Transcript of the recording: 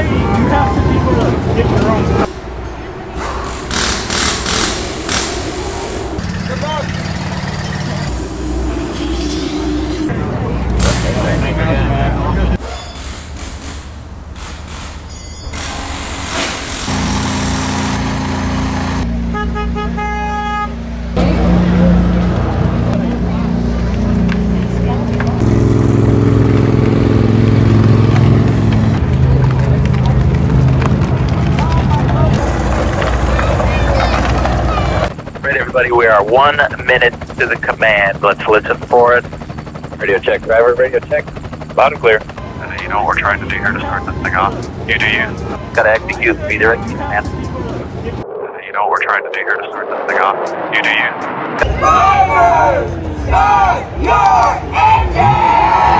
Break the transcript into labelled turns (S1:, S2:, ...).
S1: way you have to be able to get your own stuff.
S2: Right, everybody, we are 1 minute to the command. Let's listen for it. Radio check, driver, radio check. Loud and clear.
S3: You know what we're trying to do here to start this thing off? You do you.
S2: Gotta execute, be there at command.
S3: You know what we're trying to do here to start this thing off? You do you.
S4: Drivers, start your engine!